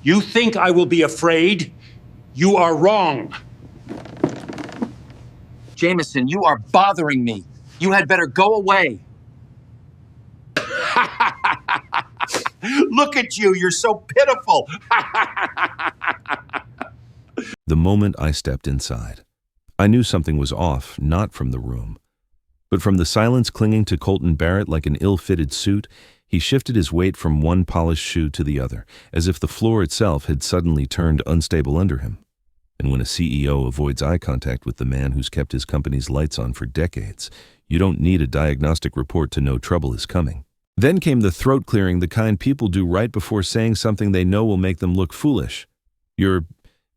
You think I will be afraid? You are wrong. Jamison, you are bothering me. You had better go away. Look at you, you're so pitiful. The moment I stepped inside, I knew something was off, not from the room, but from the silence clinging to Colton Barrett like an ill-fitted suit. He shifted his weight from one polished shoe to the other, as if the floor itself had suddenly turned unstable under him. And when a CEO avoids eye contact with the man who's kept his company's lights on for decades, you don't need a diagnostic report to know trouble is coming. Then came the throat clearing, the kind people do right before saying something they know will make them look foolish. "You're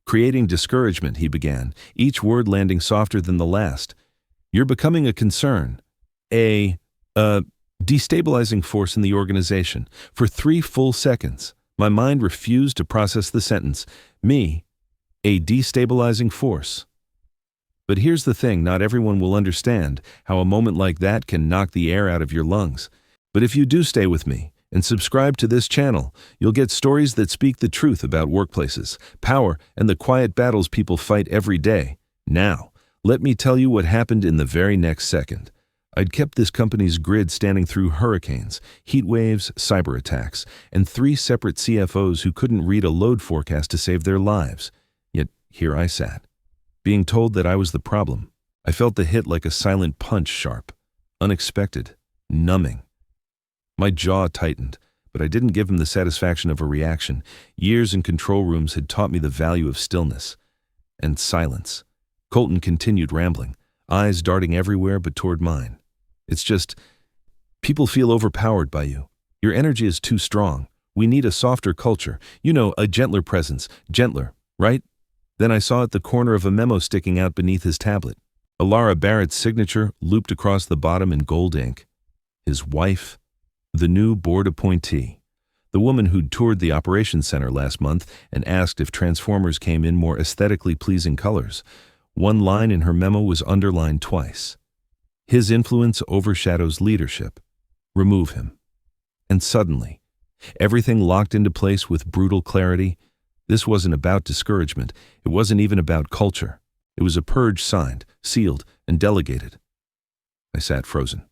creating discouragement," he began, each word landing softer than the last. "You're becoming a concern, a destabilizing force in the organization." For 3 full seconds, my mind refused to process the sentence. Me, a destabilizing force. But here's the thing, not everyone will understand how a moment like that can knock the air out of your lungs. But if you do stay with me and subscribe to this channel, you'll get stories that speak the truth about workplaces, power, and the quiet battles people fight every day. Now, let me tell you what happened in the very next second. I'd kept this company's grid standing through hurricanes, heat waves, cyber attacks, and 3 separate CFOs who couldn't read a load forecast to save their lives. Yet here I sat, being told that I was the problem. I felt the hit like a silent punch, sharp, unexpected, numbing. My jaw tightened, but I didn't give him the satisfaction of a reaction. Years in control rooms had taught me the value of stillness and silence. Colton continued rambling, eyes darting everywhere but toward mine. "It's just, people feel overpowered by you. Your energy is too strong. We need a softer culture. You know, a gentler presence. Gentler, right?" Then I saw at the corner of a memo sticking out beneath his tablet. Alara Barrett's signature looped across the bottom in gold ink. His wife, the new board appointee, the woman who'd toured the operations center last month and asked if transformers came in more aesthetically pleasing colors. One line in her memo was underlined twice. "His influence overshadows leadership. Remove him." And suddenly, everything locked into place with brutal clarity. This wasn't about discouragement. It wasn't even about culture. It was a purge signed, sealed, and delegated. I sat frozen,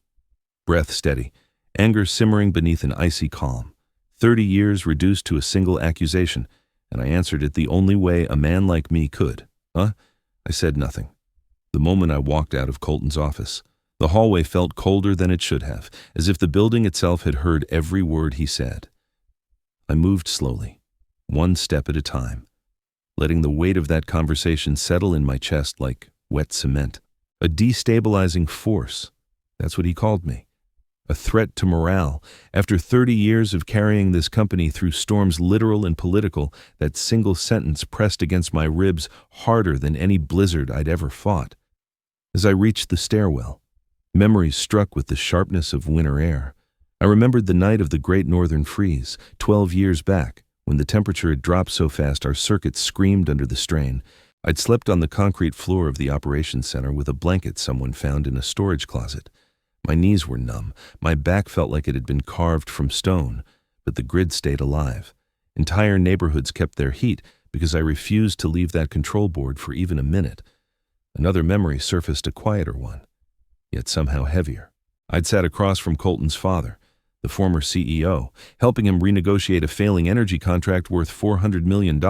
breath steady, anger simmering beneath an icy calm. 30 years reduced to a single accusation, and I answered it the only way a man like me could. I said nothing. The moment I walked out of Colton's office, the hallway felt colder than it should have, as if the building itself had heard every word he said. I moved slowly, one step at a time, letting the weight of that conversation settle in my chest like wet cement. A destabilizing force, that's what he called me. A threat to morale. After 30 years of carrying this company through storms literal and political, that single sentence pressed against my ribs harder than any blizzard I'd ever fought. As I reached the stairwell, memories struck with the sharpness of winter air. I remembered the night of the Great Northern Freeze, 12 years back, when the temperature had dropped so fast our circuits screamed under the strain. I'd slept on the concrete floor of the operations center with a blanket someone found in a storage closet. My knees were numb, my back felt like it had been carved from stone, but the grid stayed alive. Entire neighborhoods kept their heat because I refused to leave that control board for even a minute. Another memory surfaced, a quieter one, yet somehow heavier. I'd sat across from Colton's father, the former CEO, helping him renegotiate a failing energy contract worth $400 million.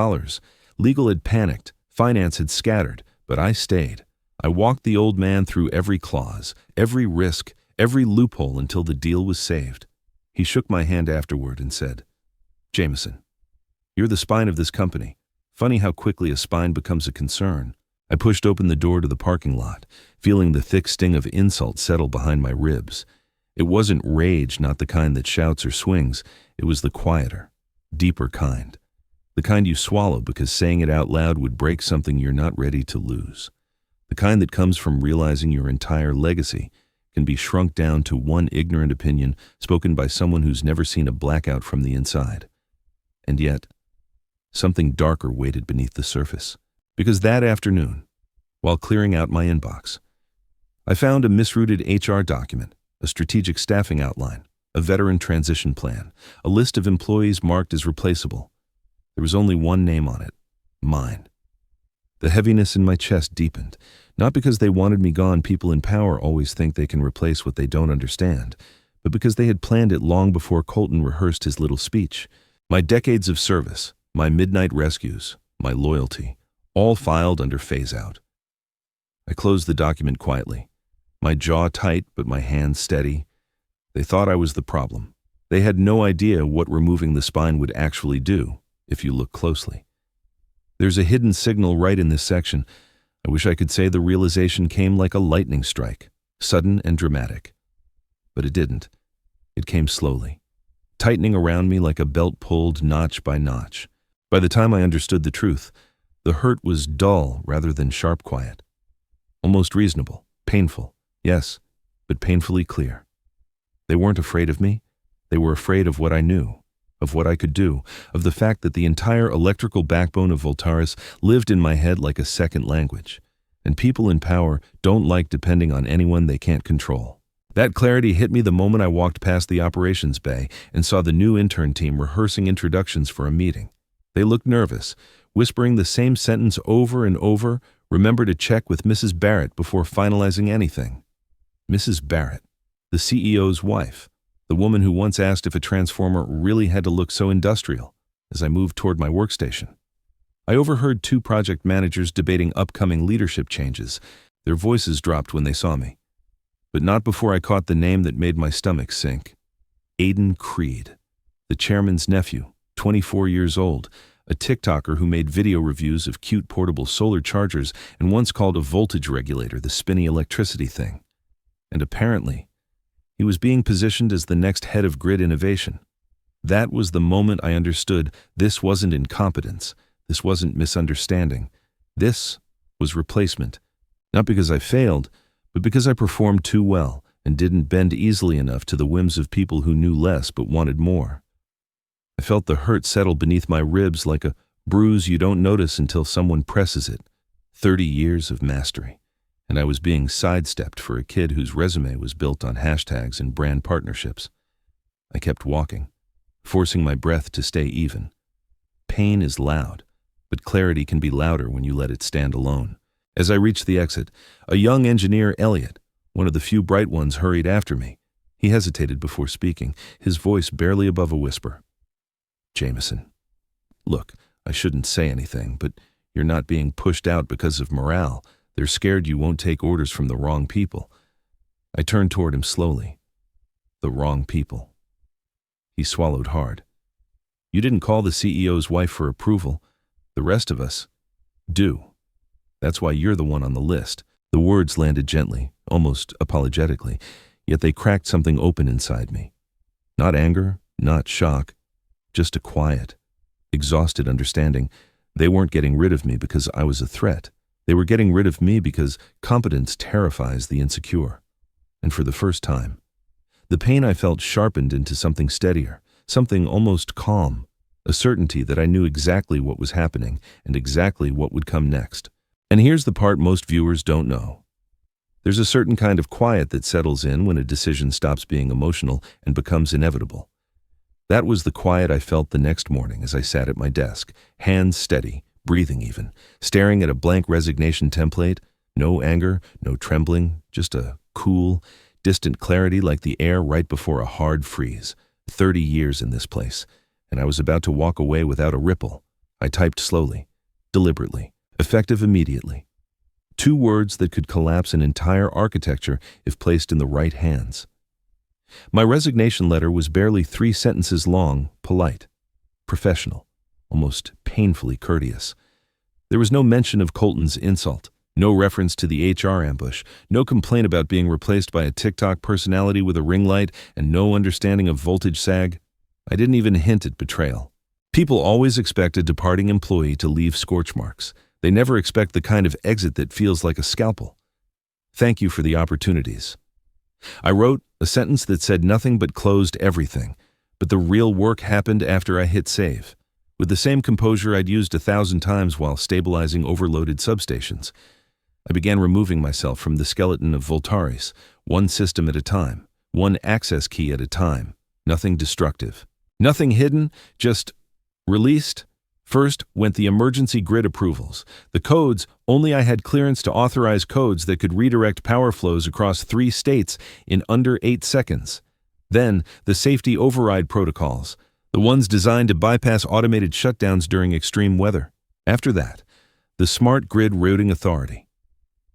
Legal had panicked, finance had scattered, but I stayed. I walked the old man through every clause, every risk, every loophole until the deal was saved. He shook my hand afterward and said, "Jamison, you're the spine of this company. Funny how quickly a spine becomes a concern." I pushed open the door to the parking lot, feeling the thick sting of insult settle behind my ribs. It wasn't rage, not the kind that shouts or swings. It was the quieter, deeper kind. The kind you swallow because saying it out loud would break something you're not ready to lose. The kind that comes from realizing your entire legacy can be shrunk down to one ignorant opinion spoken by someone who's never seen a blackout from the inside. And yet, something darker waited beneath the surface. Because that afternoon, while clearing out my inbox, I found a misrouted HR document, a strategic staffing outline, a veteran transition plan, a list of employees marked as replaceable. There was only one name on it, mine. The heaviness in my chest deepened, not because they wanted me gone. People in power always think they can replace what they don't understand, but because they had planned it long before Colton rehearsed his little speech. My decades of service, my midnight rescues, my loyalty, all filed under phase-out. I closed the document quietly, my jaw tight but my hands steady. They thought I was the problem. They had no idea what removing the spine would actually do, if you look closely. There's a hidden signal right in this section. I wish I could say the realization came like a lightning strike, sudden and dramatic. But it didn't. It came slowly, tightening around me like a belt pulled notch by notch. By the time I understood the truth, the hurt was dull rather than sharp quiet. Almost reasonable, painful, yes, but painfully clear. They weren't afraid of me. They were afraid of what I knew, of what I could do, of the fact that the entire electrical backbone of Voltaris lived in my head like a second language. And people in power don't like depending on anyone they can't control. That clarity hit me the moment I walked past the operations bay and saw the new intern team rehearsing introductions for a meeting. They looked nervous, whispering the same sentence over and over. Remember to check with Mrs. Barrett before finalizing anything. Mrs. Barrett, the CEO's wife, the woman who once asked if a transformer really had to look so industrial. As I moved toward my workstation, I overheard two project managers debating upcoming leadership changes. Their voices dropped when they saw me, but not before I caught the name that made my stomach sink. Aiden Creed, the chairman's nephew, 24 years old, a TikToker who made video reviews of cute portable solar chargers and once called a voltage regulator the spinny electricity thing. And apparently, he was being positioned as the next head of grid innovation. That was the moment I understood this wasn't incompetence, this wasn't misunderstanding. This was replacement. Not because I failed, but because I performed too well and didn't bend easily enough to the whims of people who knew less but wanted more. I felt the hurt settle beneath my ribs like a bruise you don't notice until someone presses it. 30 years of mastery. And I was being sidestepped for a kid whose resume was built on hashtags and brand partnerships. I kept walking, forcing my breath to stay even. Pain is loud, but clarity can be louder when you let it stand alone. As I reached the exit, a young engineer, Elliot, one of the few bright ones, hurried after me. He hesitated before speaking, his voice barely above a whisper. Jamison, look, I shouldn't say anything, but you're not being pushed out because of morale. They're scared you won't take orders from the wrong people. I turned toward him slowly. The wrong people. He swallowed hard. You didn't call the CEO's wife for approval. The rest of us do. That's why you're the one on the list. The words landed gently, almost apologetically, yet they cracked something open inside me. Not anger, not shock, just a quiet, exhausted understanding. They weren't getting rid of me because I was a threat. They were getting rid of me because competence terrifies the insecure. And for the first time, the pain I felt sharpened into something steadier, something almost calm, a certainty that I knew exactly what was happening and exactly what would come next. And here's the part most viewers don't know. There's a certain kind of quiet that settles in when a decision stops being emotional and becomes inevitable. That was the quiet I felt the next morning as I sat at my desk, hands steady, breathing even, staring at a blank resignation template. No anger, no trembling, just a cool, distant clarity like the air right before a hard freeze. 30 years in this place, and I was about to walk away without a ripple. I typed slowly, deliberately, effective immediately. 2 words that could collapse an entire architecture if placed in the right hands. My resignation letter was barely 3 sentences long, polite, professional, almost painfully courteous. There was no mention of Colton's insult, no reference to the HR ambush, no complaint about being replaced by a TikTok personality with a ring light, and no understanding of voltage sag. I didn't even hint at betrayal. People always expect a departing employee to leave scorch marks. They never expect the kind of exit that feels like a scalpel. Thank you for the opportunities. I wrote a sentence that said nothing but closed everything, but the real work happened after I hit save. With the same composure I'd used 1,000 times while stabilizing overloaded substations, I began removing myself from the skeleton of Voltaris, one system at a time, one access key at a time, nothing destructive, nothing hidden, just released, First went the emergency grid approvals. The codes, only I had clearance to authorize codes that could redirect power flows across 3 states in under 8 seconds. Then, the safety override protocols, the ones designed to bypass automated shutdowns during extreme weather. After that, the smart grid routing authority,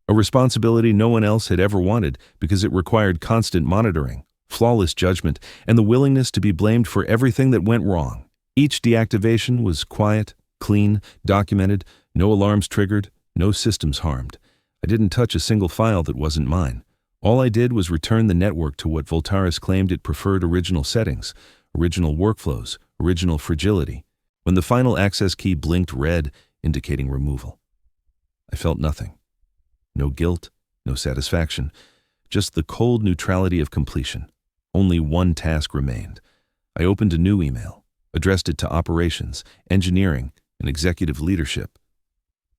a responsibility no one else had ever wanted because it required constant monitoring, flawless judgment, and the willingness to be blamed for everything that went wrong. Each deactivation was quiet, clean, documented, no alarms triggered, no systems harmed. I didn't touch a single file that wasn't mine. All I did was return the network to what Voltaris claimed it preferred: original settings, original workflows, original fragility. When the final access key blinked red, indicating removal, I felt nothing. No guilt, no satisfaction, just the cold neutrality of completion. Only one task remained. I opened a new email, addressed it to operations, engineering, and executive leadership.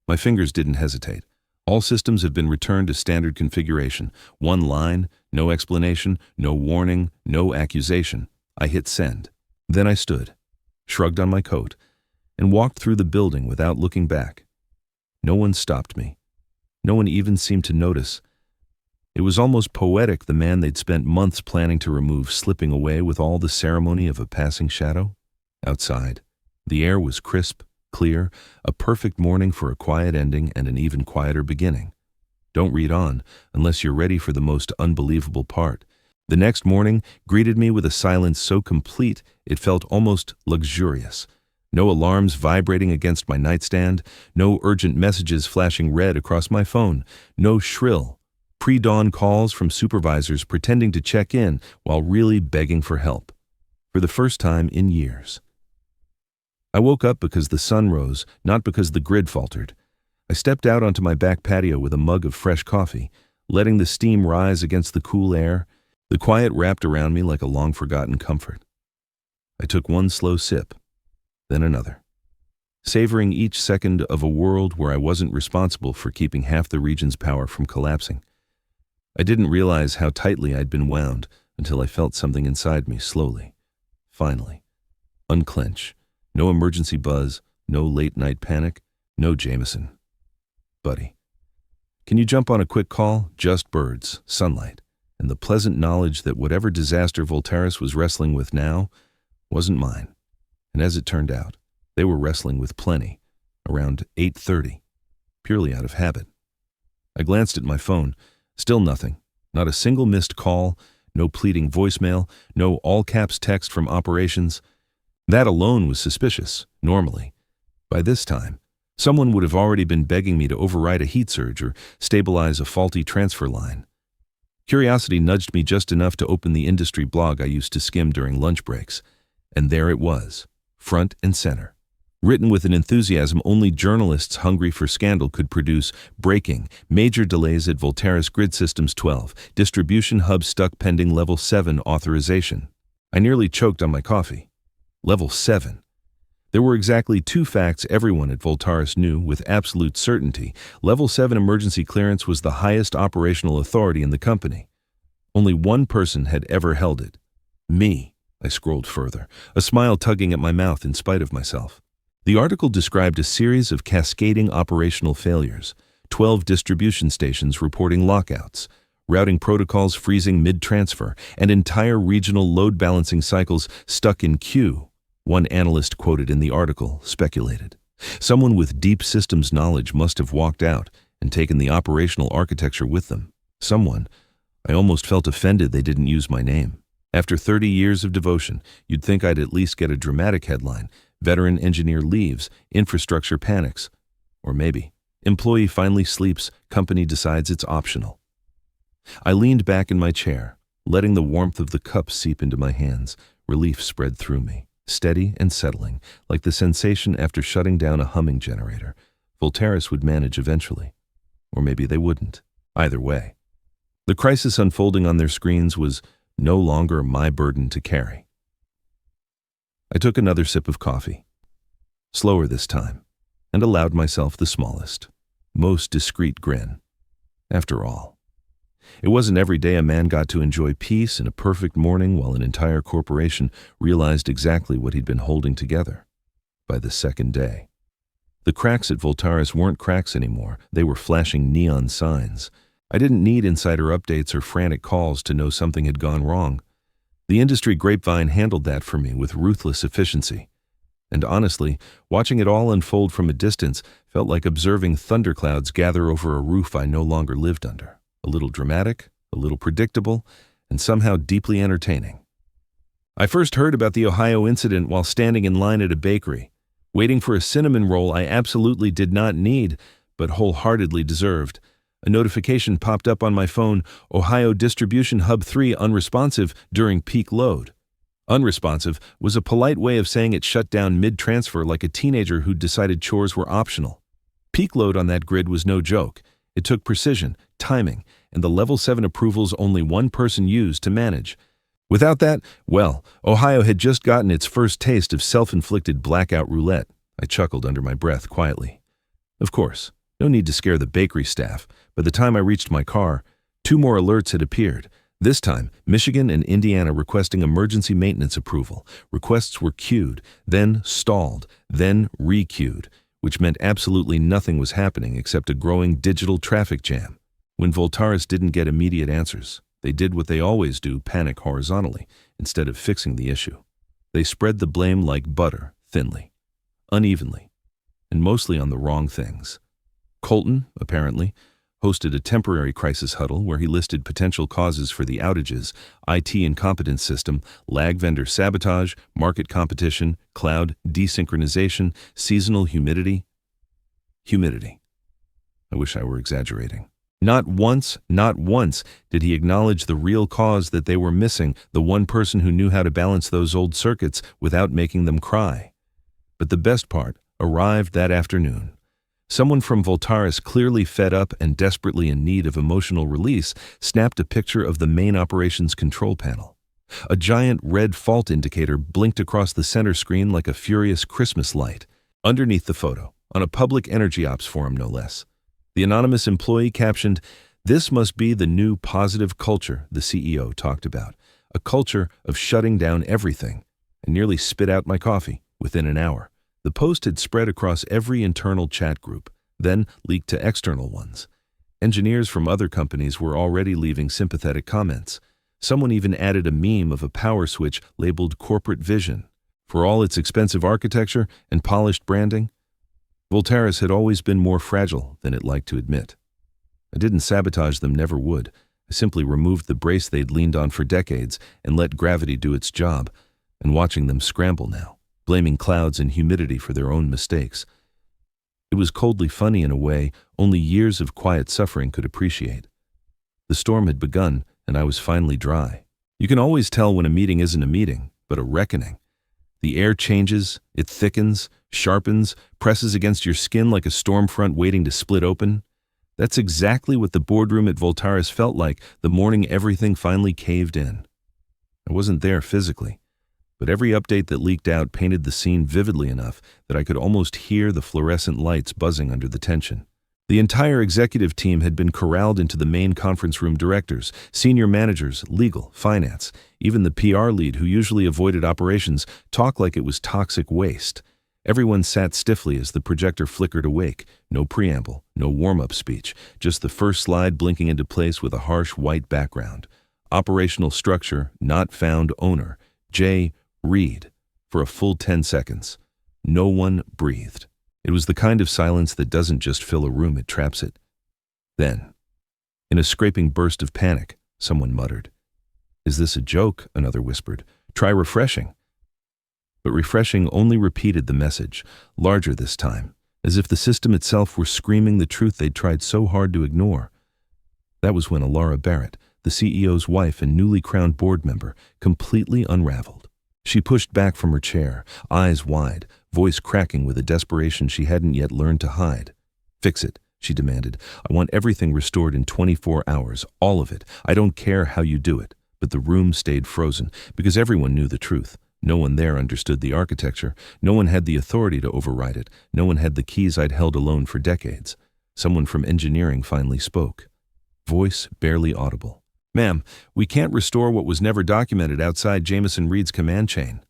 My fingers didn't hesitate. All systems have been returned to standard configuration. One line, no explanation, no warning, no accusation. I hit send. Then I stood, shrugged on my coat, and walked through the building without looking back. No one stopped me. No one even seemed to notice. It was almost poetic, the man they'd spent months planning to remove slipping away with all the ceremony of a passing shadow. Outside, the air was crisp, clear, a perfect morning for a quiet ending and an even quieter beginning. Don't read on unless you're ready for the most unbelievable part. The next morning greeted me with a silence so complete it felt almost luxurious. No alarms vibrating against my nightstand, no urgent messages flashing red across my phone, no shrill, pre-dawn calls from supervisors pretending to check in while really begging for help. For the first time in years. I woke up because the sun rose, not because the grid faltered. I stepped out onto my back patio with a mug of fresh coffee, letting the steam rise against the cool air. The quiet wrapped around me like a long-forgotten comfort. I took one slow sip, then another, savoring each second of a world where I wasn't responsible for keeping half the region's power from collapsing. I didn't realize how tightly I'd been wound until I felt something inside me slowly, finally, unclench. No emergency buzz, no late-night panic, no Jamison. Buddy, can you jump on a quick call? Just birds, sunlight, and the pleasant knowledge that whatever disaster Voltaris was wrestling with now wasn't mine. And as it turned out, they were wrestling with plenty, around 8:30, purely out of habit. I glanced at my phone, still nothing, not a single missed call, no pleading voicemail, no all-caps text from operations. That alone was suspicious, normally. By this time, someone would have already been begging me to override a heat surge or stabilize a faulty transfer line. Curiosity nudged me just enough to open the industry blog I used to skim during lunch breaks. And there it was, front and center. Written with an enthusiasm only journalists hungry for scandal could produce. Breaking, major delays at Voltaris Grid Systems 12, distribution hub stuck pending Level 7 authorization. I nearly choked on my coffee. Level 7. There were exactly 2 facts everyone at Voltaris knew with absolute certainty. Level 7 emergency clearance was the highest operational authority in the company. Only one person had ever held it. Me. I scrolled further, a smile tugging at my mouth in spite of myself. The article described a series of cascading operational failures, 12 distribution stations reporting lockouts, routing protocols freezing mid-transfer, and entire regional load balancing cycles stuck in queue. One analyst quoted in the article speculated. Someone with deep systems knowledge must have walked out and taken the operational architecture with them. Someone. I almost felt offended they didn't use my name. After 30 years of devotion, you'd think I'd at least get a dramatic headline. Veteran engineer leaves, infrastructure panics. Or maybe, employee finally sleeps, company decides it's optional. I leaned back in my chair, letting the warmth of the cup seep into my hands. Relief spread through me, steady and settling, like the sensation after shutting down a humming generator. Voltaris would manage eventually. Or maybe they wouldn't. Either way. The crisis unfolding on their screens was no longer my burden to carry. I took another sip of coffee, slower this time, and allowed myself the smallest, most discreet grin. After all, it wasn't every day a man got to enjoy peace and a perfect morning while an entire corporation realized exactly what he'd been holding together. by the second day. The cracks at Voltaris weren't cracks anymore. They were flashing neon signs. I didn't need insider updates or frantic calls to know something had gone wrong. The industry grapevine handled that for me with ruthless efficiency. And honestly, watching it all unfold from a distance felt like observing thunderclouds gather over a roof I no longer lived under. A little dramatic, a little predictable, and somehow deeply entertaining. I first heard about the Ohio incident while standing in line at a bakery, waiting for a cinnamon roll I absolutely did not need, but wholeheartedly deserved. A notification popped up on my phone, Ohio Distribution Hub 3 unresponsive during peak load. Unresponsive was a polite way of saying it shut down mid-transfer like a teenager who decided chores were optional. Peak load on that grid was no joke. It took precision, timing, and the Level 7 approvals only one person used to manage. Without that, well, Ohio had just gotten its first taste of self-inflicted blackout roulette. I chuckled under my breath quietly. Of course, no need to scare the bakery staff. By the time I reached my car, 2 more alerts had appeared. This time, Michigan and Indiana requesting emergency maintenance approval. Requests were queued, then stalled, then re-queued, which meant absolutely nothing was happening except a growing digital traffic jam. When Voltaris didn't get immediate answers, they did what they always do, panic horizontally, instead of fixing the issue. They spread the blame like butter, thinly, unevenly, and mostly on the wrong things. Colton, apparently, hosted a temporary crisis huddle where he listed potential causes for the outages, IT incompetence system, lag vendor sabotage, market competition, cloud desynchronization, seasonal humidity. Humidity. I wish I were exaggerating. Not once did he acknowledge the real cause that they were missing, the one person who knew how to balance those old circuits without making them cry. But the best part arrived that afternoon. Someone from Voltaris, clearly fed up and desperately in need of emotional release, snapped a picture of the main operations control panel. A giant red fault indicator blinked across the center screen like a furious Christmas light. Underneath the photo, on a public energy ops forum no less, the anonymous employee captioned, "This must be the new positive culture the CEO talked about, a culture of shutting down everything," and nearly spit out my coffee within an hour. The post had spread across every internal chat group, then leaked to external ones. Engineers from other companies were already leaving sympathetic comments. Someone even added a meme of a power switch labeled corporate vision. For all its expensive architecture and polished branding, Voltaris had always been more fragile than it liked to admit. I didn't sabotage them, never would. I simply removed the brace they'd leaned on for decades and let gravity do its job, and watching them scramble now, blaming clouds and humidity for their own mistakes. It was coldly funny in a way only years of quiet suffering could appreciate. The storm had begun, and I was finally dry. You can always tell when a meeting isn't a meeting, but a reckoning. The air changes, it thickens, sharpens, presses against your skin like a storm front waiting to split open. That's exactly what the boardroom at Voltaris felt like the morning everything finally caved in. I wasn't there physically, but every update that leaked out painted the scene vividly enough that I could almost hear the fluorescent lights buzzing under the tension. The entire executive team had been corralled into the main conference room. Directors, senior managers, legal, finance, even the PR lead who usually avoided operations talked like it was toxic waste. Everyone sat stiffly as the projector flickered awake. No preamble, no warm-up speech, just the first slide blinking into place with a harsh white background. Operational structure, not found owner, J. Reed, for a full 10 seconds. No one breathed. It was the kind of silence that doesn't just fill a room, it traps it. Then, in a scraping burst of panic, someone muttered, "Is this a joke?" Another whispered, "Try refreshing." But refreshing only repeated the message, larger this time, as if the system itself were screaming the truth they'd tried so hard to ignore. That was when Alara Barrett, the CEO's wife and newly crowned board member, completely unraveled. She pushed back from her chair, eyes wide, voice cracking with a desperation she hadn't yet learned to hide. "Fix it," she demanded. "I want everything restored in 24 hours, all of it. I don't care how you do it." But the room stayed frozen, because everyone knew the truth. No one there understood the architecture. No one had the authority to override it. No one had the keys I'd held alone for decades. Someone from engineering finally spoke. Voice barely audible. "Ma'am, we can't restore what was never documented outside Jamison Reed's command chain."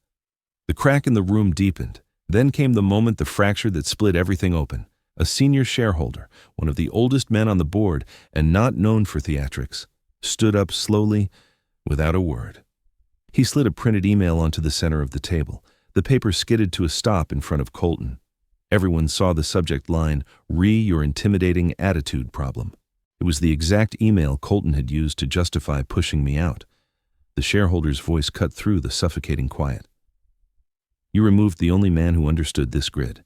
The crack in the room deepened. Then came the moment, the fracture that split everything open. A senior shareholder, one of the oldest men on the board and not known for theatrics, stood up slowly, without a word. He slid a printed email onto the center of the table. The paper skidded to a stop in front of Colton. Everyone saw the subject line, Your intimidating attitude problem. It was the exact email Colton had used to justify pushing me out. The shareholder's voice cut through the suffocating quiet. You removed the only man who understood this grid.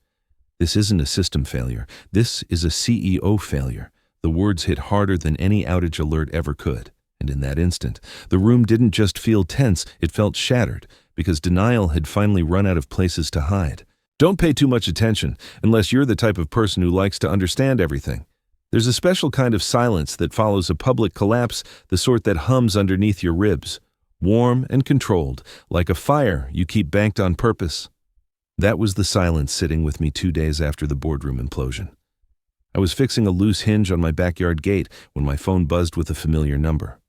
This isn't a system failure. This is a CEO failure. The words hit harder than any outage alert ever could. And in that instant, the room didn't just feel tense, it felt shattered, because denial had finally run out of places to hide. Don't pay too much attention, unless you're the type of person who likes to understand everything. There's a special kind of silence that follows a public collapse, the sort that hums underneath your ribs. Warm and controlled, like a fire you keep banked on purpose. That was the silence sitting with me 2 days after the boardroom implosion. I was fixing a loose hinge on my backyard gate when my phone buzzed with a familiar number.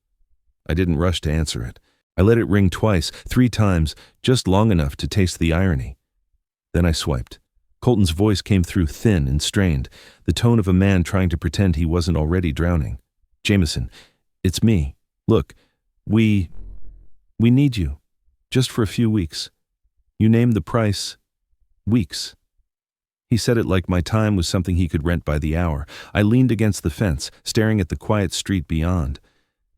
I didn't rush to answer it. I let it ring twice, 3 times, just long enough to taste the irony. Then I swiped. Colton's voice came through thin and strained, the tone of a man trying to pretend he wasn't already drowning. Jamison, it's me. Look, we need you. Just for a few weeks. You named the price. Weeks. He said it like my time was something he could rent by the hour. I leaned against the fence, staring at the quiet street beyond,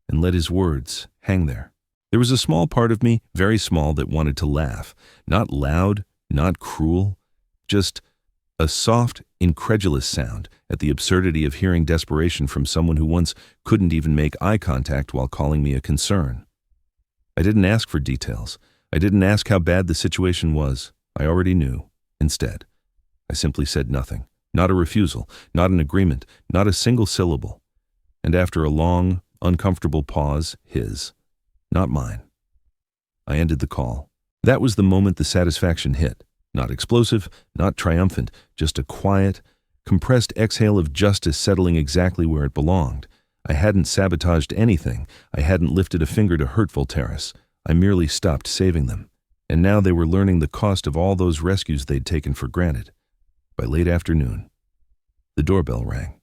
and let his words hang there. There was a small part of me, very small, that wanted to laugh. Not loud, not cruel, just a soft, incredulous sound at the absurdity of hearing desperation from someone who once couldn't even make eye contact while calling me a concern. I didn't ask for details. I didn't ask how bad the situation was. I already knew. Instead, I simply said nothing. Not a refusal, not an agreement, not a single syllable. And after a long, uncomfortable pause, his, not mine. I ended the call. That was the moment the satisfaction hit. Not explosive, not triumphant, just a quiet, compressed exhale of justice settling exactly where it belonged. I hadn't sabotaged anything. I hadn't lifted a finger to hurt Voltaris. I merely stopped saving them. And now they were learning the cost of all those rescues they'd taken for granted. By late afternoon, the doorbell rang.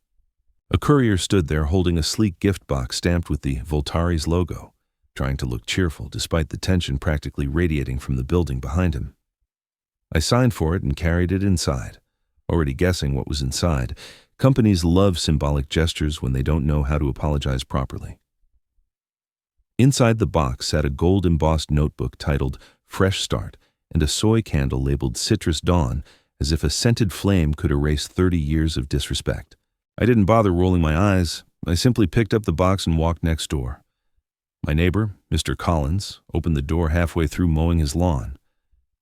A courier stood there holding a sleek gift box stamped with the Voltaris logo, trying to look cheerful despite the tension practically radiating from the building behind him. I signed for it and carried it inside, already guessing what was inside. Companies love symbolic gestures when they don't know how to apologize properly. Inside the box sat a gold-embossed notebook titled Fresh Start and a soy candle labeled Citrus Dawn, as if a scented flame could erase 30 years of disrespect. I didn't bother rolling my eyes. I simply picked up the box and walked next door. My neighbor, Mr. Collins, opened the door halfway through mowing his lawn.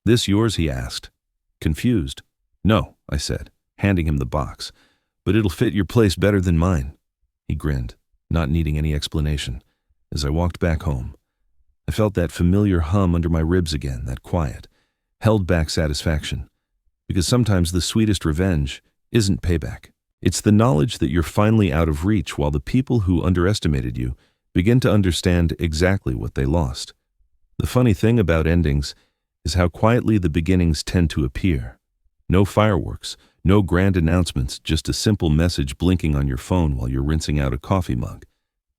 "This yours?" he asked. Confused. "No," I said, handing him the box. "But it'll fit your place better than mine." He grinned, not needing any explanation. As I walked back home, I felt that familiar hum under my ribs again, that quiet, held-back satisfaction. Because sometimes the sweetest revenge isn't payback. It's the knowledge that you're finally out of reach while the people who underestimated you begin to understand exactly what they lost. The funny thing about endings is how quietly the beginnings tend to appear. No fireworks, no grand announcements, just a simple message blinking on your phone while you're rinsing out a coffee mug.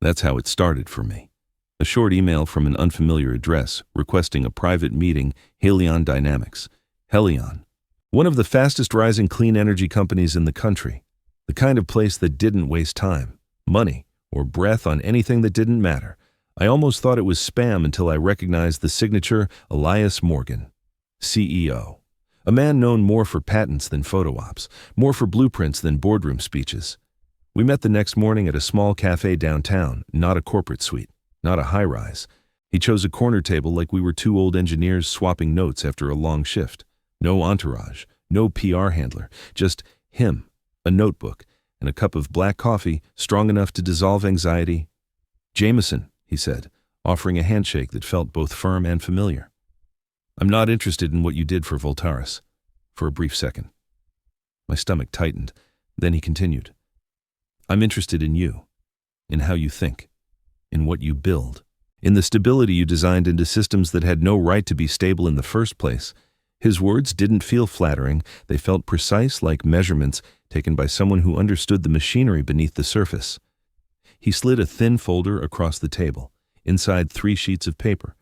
That's how it started for me. A short email from an unfamiliar address requesting a private meeting, Helion Dynamics. Helion, one of the fastest rising clean energy companies in the country. The kind of place that didn't waste time, money, or breath on anything that didn't matter. I almost thought it was spam until I recognized the signature Elias Morgan, CEO. A man known more for patents than photo ops, more for blueprints than boardroom speeches. We met the next morning at a small cafe downtown, not a corporate suite, not a high-rise. He chose a corner table like we were 2 old engineers swapping notes after a long shift. No entourage, no PR handler, just him, a notebook, and a cup of black coffee strong enough to dissolve anxiety. "Jamison," he said, offering a handshake that felt both firm and familiar. "I'm not interested in what you did for Voltaris." For a brief second. My stomach tightened. Then he continued. "I'm interested in you, in how you think, in what you build, in the stability you designed into systems that had no right to be stable in the first place, His words didn't feel flattering. They felt precise, like measurements taken by someone who understood the machinery beneath the surface. He slid a thin folder across the table. Inside 3 sheets of paper.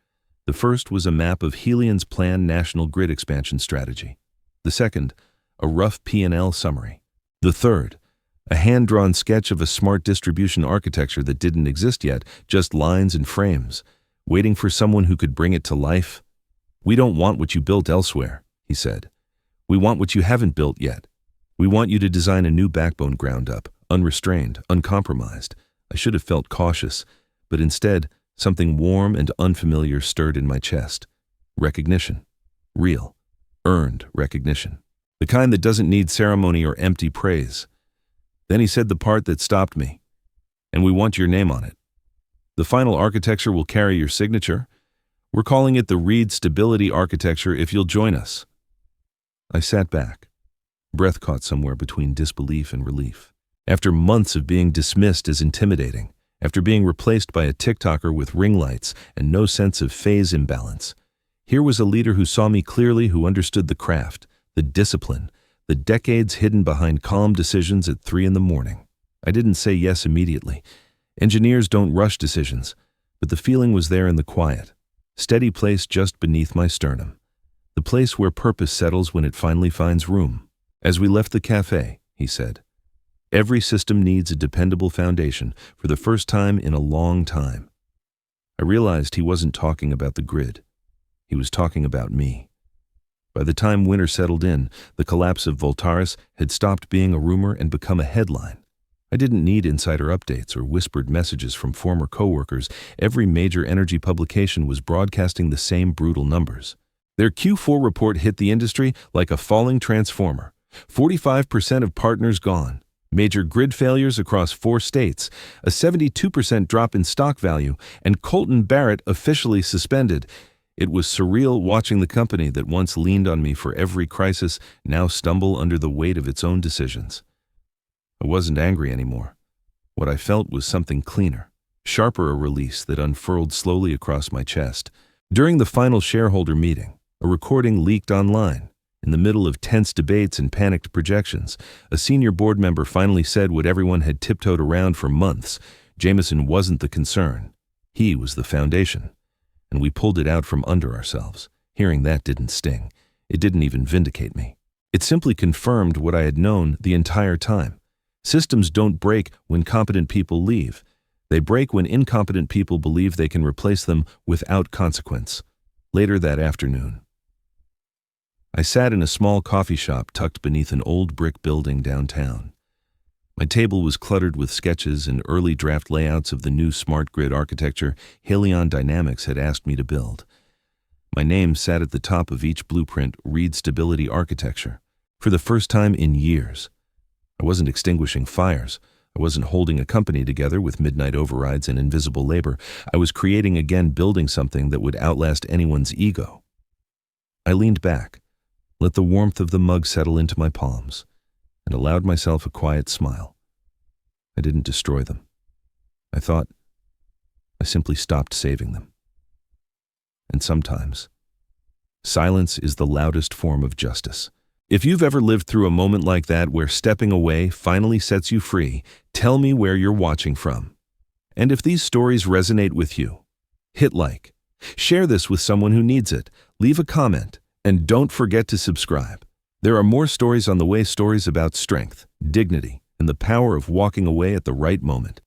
The first was a map of Helion's planned national grid expansion strategy. The second, a rough P&L summary. The third, a hand-drawn sketch of a smart distribution architecture that didn't exist yet, just lines and frames, waiting for someone who could bring it to life. "We don't want what you built elsewhere," he said. "We want what you haven't built yet. We want you to design a new backbone ground up, unrestrained, uncompromised." I should have felt cautious, but instead, something warm and unfamiliar stirred in my chest. Recognition. Real. Earned recognition. The kind that doesn't need ceremony or empty praise. Then he said the part that stopped me. "And we want your name on it. The final architecture will carry your signature. We're calling it the Reed Stability Architecture if you'll join us." I sat back, breath caught somewhere between disbelief and relief. After months of being dismissed as intimidating, after being replaced by a TikToker with ring lights and no sense of phase imbalance, here was a leader who saw me clearly, who understood the craft, the discipline, the decades hidden behind calm decisions at 3 a.m. I didn't say yes immediately. Engineers don't rush decisions, but the feeling was there in the quiet. Steady place just beneath my sternum. The place where purpose settles when it finally finds room. As we left the cafe, he said, "Every system needs a dependable foundation for the first time in a long time." I realized he wasn't talking about the grid. He was talking about me. By the time winter settled in, the collapse of Voltaris had stopped being a rumor and become a headline. I didn't need insider updates or whispered messages from former coworkers. Every major energy publication was broadcasting the same brutal numbers. Their Q4 report hit the industry like a falling transformer. 45% of partners gone. Major grid failures across 4 states, a 72% drop in stock value, and Colton Barrett officially suspended. It was surreal watching the company that once leaned on me for every crisis now stumble under the weight of its own decisions. I wasn't angry anymore. What I felt was something cleaner, sharper, a release that unfurled slowly across my chest. During the final shareholder meeting, a recording leaked online. In the middle of tense debates and panicked projections, a senior board member finally said what everyone had tiptoed around for months. Jamison wasn't the concern. He was the foundation. And we pulled it out from under ourselves. Hearing that didn't sting. It didn't even vindicate me. It simply confirmed what I had known the entire time. Systems don't break when competent people leave. They break when incompetent people believe they can replace them without consequence. Later that afternoon, I sat in a small coffee shop tucked beneath an old brick building downtown. My table was cluttered with sketches and early draft layouts of the new smart grid architecture Helion Dynamics had asked me to build. My name sat at the top of each blueprint, Reed Stability Architecture. For the first time in years, I wasn't extinguishing fires. I wasn't holding a company together with midnight overrides and invisible labor. I was creating again, building something that would outlast anyone's ego. I leaned back, let the warmth of the mug settle into my palms, and allowed myself a quiet smile. I didn't destroy them. I simply stopped saving them. And sometimes, silence is the loudest form of justice. If you've ever lived through a moment like that where stepping away finally sets you free, tell me where you're watching from. And if these stories resonate with you, hit like, share this with someone who needs it, leave a comment, and don't forget to subscribe. There are more stories on the way, stories about strength, dignity, and the power of walking away at the right moment.